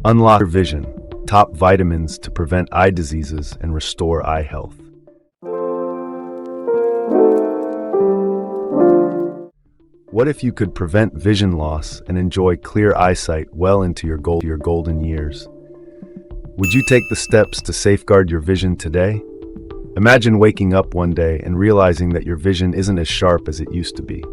Unlock your vision. Top vitamins to prevent eye diseases and restore eye health. What if you could prevent vision loss and enjoy clear eyesight well into your golden years? Would you take the steps to safeguard your vision today? Imagine waking up one day and realizing that your vision isn't as sharp as it used to be.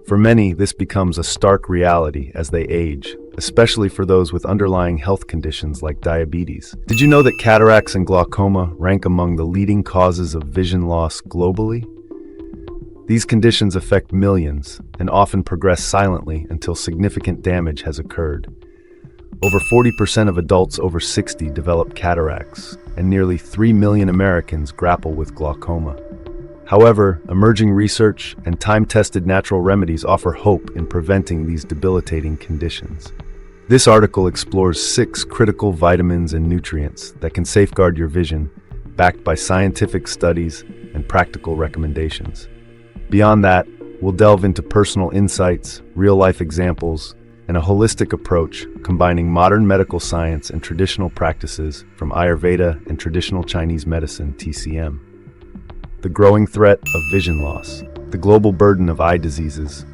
For many, this becomes a stark reality as they age, especially for those with underlying health conditions like diabetes. Did you know that cataracts and glaucoma rank among the leading causes of vision loss globally? These conditions affect millions and often progress silently until significant damage has occurred. Over 40% of adults over 60 develop cataracts, and nearly 3 million Americans grapple with glaucoma. However, emerging research and time-tested natural remedies offer hope in preventing these debilitating conditions. This article explores 6 critical vitamins and nutrients that can safeguard your vision, backed by scientific studies and practical recommendations. Beyond that, we'll delve into personal insights, real-life examples, and a holistic approach combining modern medical science and traditional practices from Ayurveda and traditional Chinese medicine (TCM). The growing threat of vision loss, the global burden of eye diseases.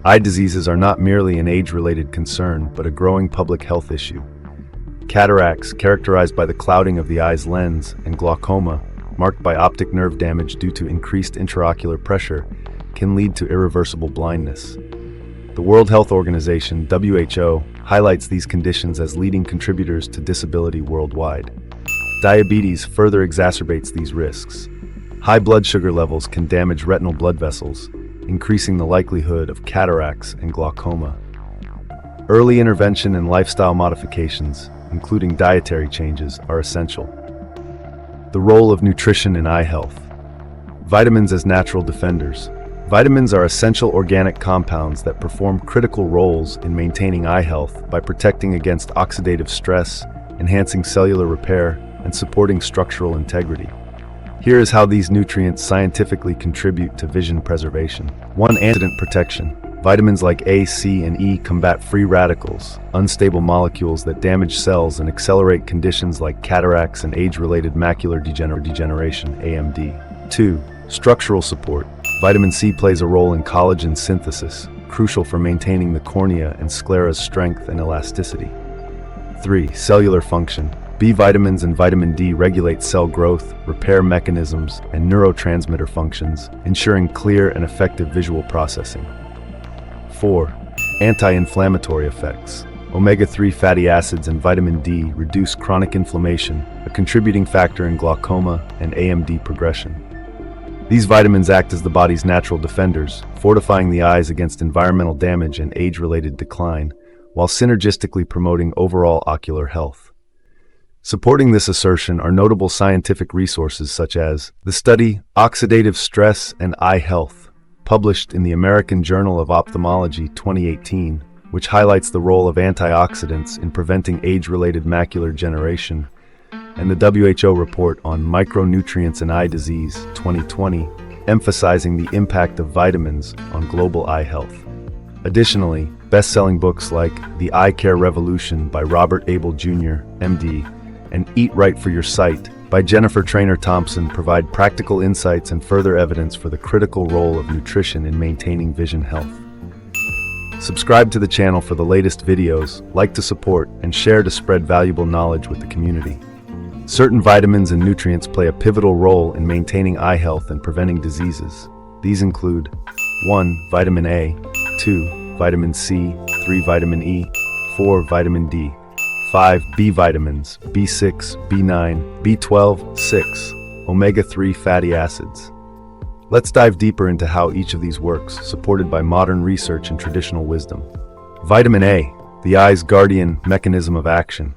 Eye diseases are not merely an age-related concern, but a growing public health issue. Cataracts, characterized by the clouding of the eye's lens, and glaucoma, marked by optic nerve damage due to increased intraocular pressure, can lead to irreversible blindness. The World Health Organization, WHO, highlights these conditions as leading contributors to disability worldwide. Diabetes further exacerbates these risks. High blood sugar levels can damage retinal blood vessels, increasing the likelihood of cataracts and glaucoma. Early intervention and lifestyle modifications, including dietary changes, are essential. The role of nutrition in eye health. Vitamins as natural defenders. Vitamins are essential organic compounds that perform critical roles in maintaining eye health by protecting against oxidative stress, enhancing cellular repair, and supporting structural integrity. Here is how these nutrients scientifically contribute to vision preservation. 1. Antioxidant protection. Vitamins like A, C, and E combat free radicals, unstable molecules that damage cells and accelerate conditions like cataracts and age-related macular degeneration, AMD. 2. Structural support. Vitamin C plays a role in collagen synthesis, crucial for maintaining the cornea and sclera's strength and elasticity. 3. Cellular function. B vitamins and vitamin D regulate cell growth, repair mechanisms, and neurotransmitter functions, ensuring clear and effective visual processing. 4. Anti-inflammatory effects. Omega-3 fatty acids and vitamin D reduce chronic inflammation, a contributing factor in glaucoma and AMD progression. These vitamins act as the body's natural defenders, fortifying the eyes against environmental damage and age-related decline, while synergistically promoting overall ocular health. Supporting this assertion are notable scientific resources such as the study Oxidative Stress and Eye Health, published in the American Journal of Ophthalmology 2018, which highlights the role of antioxidants in preventing age-related macular degeneration, and the WHO report on Micronutrients in Eye Disease 2020, emphasizing the impact of vitamins on global eye health. Additionally, best-selling books like The Eye Care Revolution by Robert Abel Jr., MD, and Eat Right for Your Sight by Jennifer Trainer Thompson provide practical insights and further evidence for the critical role of nutrition in maintaining vision health. Subscribe to the channel for the latest videos, like to support, and share to spread valuable knowledge with the community. Certain vitamins and nutrients play a pivotal role in maintaining eye health and preventing diseases. These include 1. Vitamin A, 2. Vitamin C, 3. Vitamin E, 4. Vitamin D, 5. B vitamins, B6, B9, B12, 6. Omega-3 fatty acids. Let's dive deeper into how each of these works, supported by modern research and traditional wisdom. Vitamin A, the eye's guardian mechanism of action.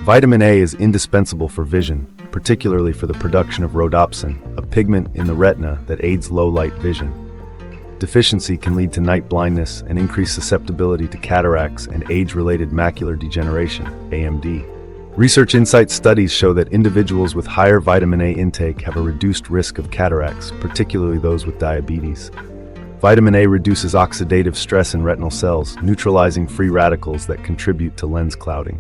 Vitamin A is indispensable for vision, particularly for the production of rhodopsin, a pigment in the retina that aids low-light vision. Deficiency can lead to night blindness and increase susceptibility to cataracts and age-related macular degeneration, AMD. Research Insights studies show that individuals with higher vitamin A intake have a reduced risk of cataracts, particularly those with diabetes. Vitamin A reduces oxidative stress in retinal cells, neutralizing free radicals that contribute to lens clouding.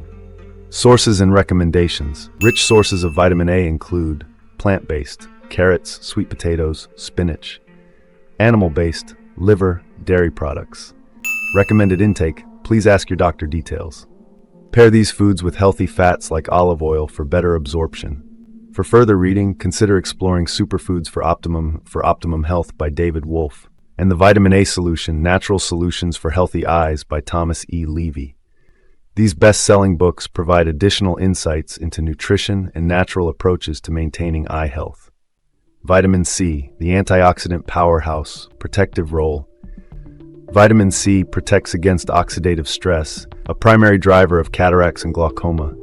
Sources and recommendations. Rich sources of vitamin A include plant-based, carrots, sweet potatoes, spinach. Animal-based, liver, dairy products. Recommended intake. Please ask your doctor details. Pair these foods with healthy fats like olive oil for better absorption. For further reading, consider exploring Superfoods for Optimum Health by David Wolfe, and The Vitamin A Solution, Natural Solutions for Healthy Eyes by Thomas E. Levy. These best-selling books provide additional insights into nutrition and natural approaches to maintaining eye health. Vitamin C, the antioxidant powerhouse, protective role. Vitamin C protects against oxidative stress, a primary driver of cataracts and glaucoma.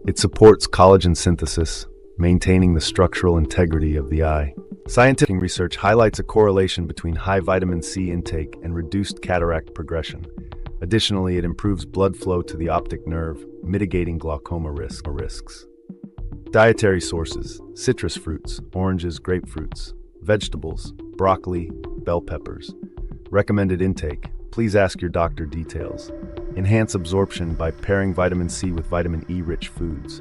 It supports collagen synthesis, maintaining the structural integrity of the eye. Scientific research highlights a correlation between high vitamin C intake and reduced cataract progression. Additionally, it improves blood flow to the optic nerve, mitigating glaucoma risks. Dietary sources: citrus fruits, oranges, grapefruits, vegetables, broccoli, bell peppers. Recommended intake: please ask your doctor details. Enhance absorption by pairing vitamin C with vitamin E-rich foods.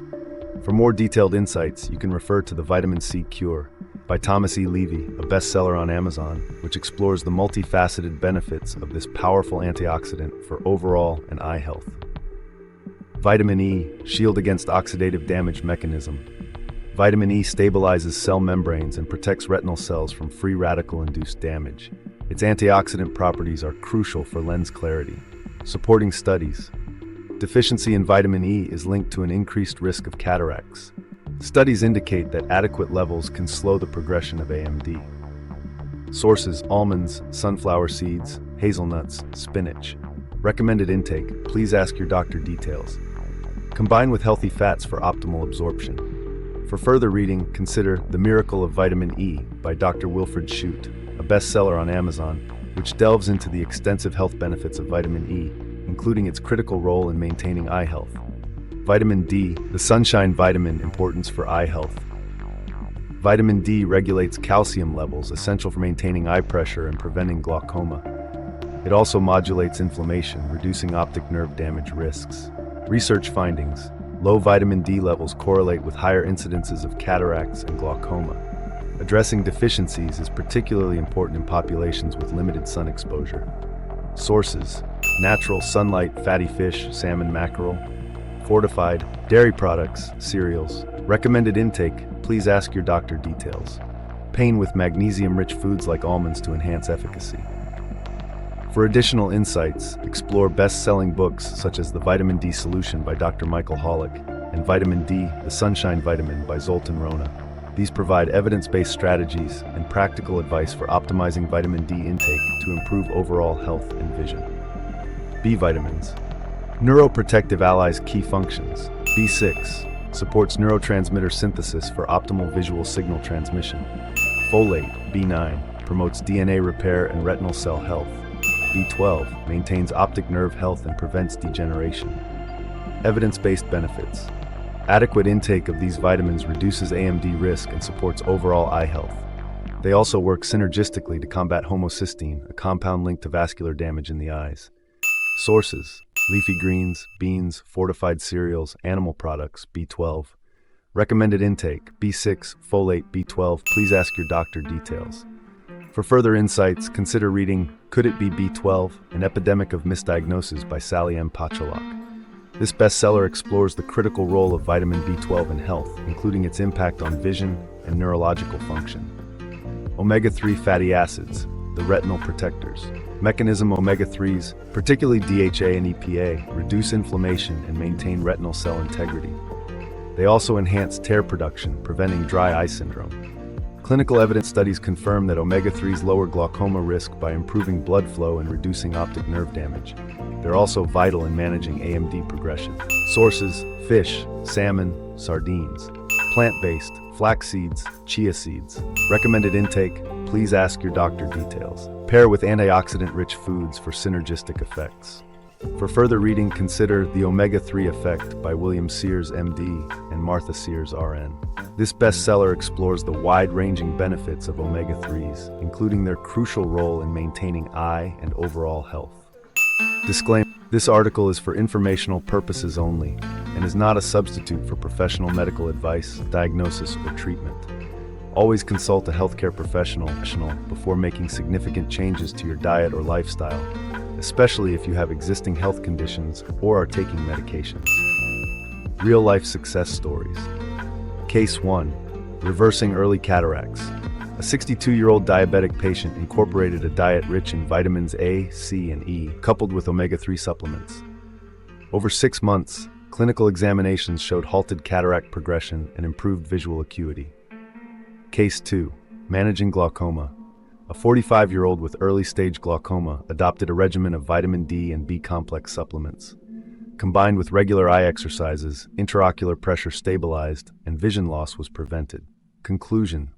For more detailed insights, you can refer to The Vitamin C Cure by Thomas E. Levy, a bestseller on Amazon, which explores the multifaceted benefits of this powerful antioxidant for overall and eye health. Vitamin E, shield against oxidative damage mechanism. Vitamin E stabilizes cell membranes and protects retinal cells from free radical-induced damage. Its antioxidant properties are crucial for lens clarity. Supporting studies. Deficiency in vitamin E is linked to an increased risk of cataracts. Studies indicate that adequate levels can slow the progression of AMD. Sources: almonds, sunflower seeds, hazelnuts, spinach. Recommended intake: please ask your doctor details. Combine with healthy fats for optimal absorption. For further reading, consider The Miracle of Vitamin E by Dr. Wilfred Shute, a bestseller on Amazon, which delves into the extensive health benefits of vitamin E, including its critical role in maintaining eye health. Vitamin D, the sunshine vitamin, importance for eye health. Vitamin D regulates calcium levels, essential for maintaining eye pressure and preventing glaucoma. It also modulates inflammation, reducing optic nerve damage risks. Research findings: low vitamin D levels correlate with higher incidences of cataracts and glaucoma. Addressing deficiencies is particularly important in populations with limited sun exposure. Sources: natural sunlight, fatty fish, salmon, mackerel. Fortified, dairy products, cereals. Recommended intake: please ask your doctor details. Pain with magnesium-rich foods like almonds to enhance efficacy. For additional insights, explore best-selling books such as The Vitamin D Solution by Dr. Michael Hollick and Vitamin D, the Sunshine Vitamin by Zoltan Rona. These provide evidence-based strategies and practical advice for optimizing vitamin D intake to improve overall health and vision. B vitamins. Neuroprotective allies key functions. B6 supports neurotransmitter synthesis for optimal visual signal transmission. Folate, B9, promotes DNA repair and retinal cell health. B12 maintains optic nerve health and prevents degeneration. Evidence-based benefits. Adequate intake of these vitamins reduces AMD risk and supports overall eye health. They also work synergistically to combat homocysteine, a compound linked to vascular damage in the eyes. Sources: leafy greens, beans, fortified cereals, animal products, B12. Recommended intake: B6, folate, B12. Please ask your doctor details. For further insights, consider reading Could It Be B12? An Epidemic of Misdiagnosis by Sally M. Pacholak. This bestseller explores the critical role of vitamin B12 in health, including its impact on vision and neurological function. Omega-3 fatty acids, the retinal protectors. Mechanism: omega-3s, particularly DHA and EPA, reduce inflammation and maintain retinal cell integrity. They also enhance tear production, preventing dry eye syndrome. Clinical evidence studies confirm that omega-3s lower glaucoma risk by improving blood flow and reducing optic nerve damage. They're also vital in managing AMD progression. Sources: fish, salmon, sardines. Plant-based, flax seeds, chia seeds. Recommended intake: please ask your doctor details. Pair with antioxidant-rich foods for synergistic effects. For further reading, consider The Omega-3 Effect by William Sears, MD, and Martha Sears, RN. This bestseller explores the wide-ranging benefits of omega-3s, including their crucial role in maintaining eye and overall health. Disclaimer: this article is for informational purposes only and is not a substitute for professional medical advice, diagnosis, or treatment. Always consult a healthcare professional before making significant changes to your diet or lifestyle, especially if you have existing health conditions or are taking medications. Real-life success stories. Case 1. Reversing early cataracts. A 62-year-old diabetic patient incorporated a diet rich in vitamins A, C, and E, coupled with omega-3 supplements. Over 6 months, clinical examinations showed halted cataract progression and improved visual acuity. Case 2. Managing glaucoma. A 45-year-old with early-stage glaucoma adopted a regimen of vitamin D and B-complex supplements. Combined with regular eye exercises, intraocular pressure stabilized, and vision loss was prevented. Conclusion: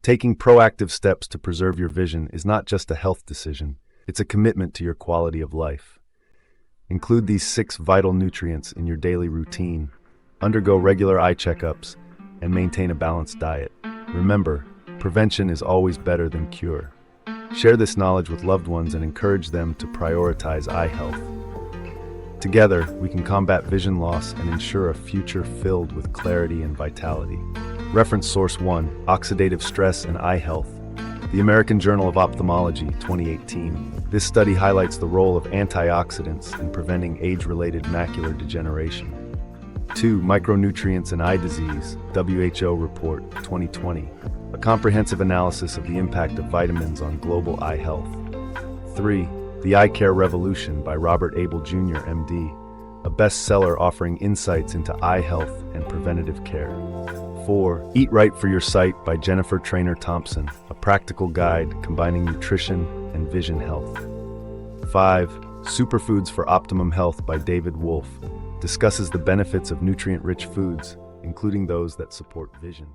taking proactive steps to preserve your vision is not just a health decision, it's a commitment to your quality of life. Include these 6 vital nutrients in your daily routine, undergo regular eye checkups, and maintain a balanced diet. Remember, prevention is always better than cure. Share this knowledge with loved ones and encourage them to prioritize eye health. Together, we can combat vision loss and ensure a future filled with clarity and vitality. Reference source 1, Oxidative Stress and Eye Health. The American Journal of Ophthalmology, 2018. This study highlights the role of antioxidants in preventing age-related macular degeneration. 2. Micronutrients and Eye Disease, WHO Report, 2020. A comprehensive analysis of the impact of vitamins on global eye health. 3. The Eye Care Revolution by Robert Abel Jr., MD, a bestseller offering insights into eye health and preventative care. 4. Eat Right for Your Sight by Jennifer Trainer Thompson, a practical guide combining nutrition and vision health. 5. Superfoods for Optimum Health by David Wolfe, discusses the benefits of nutrient-rich foods, including those that support vision.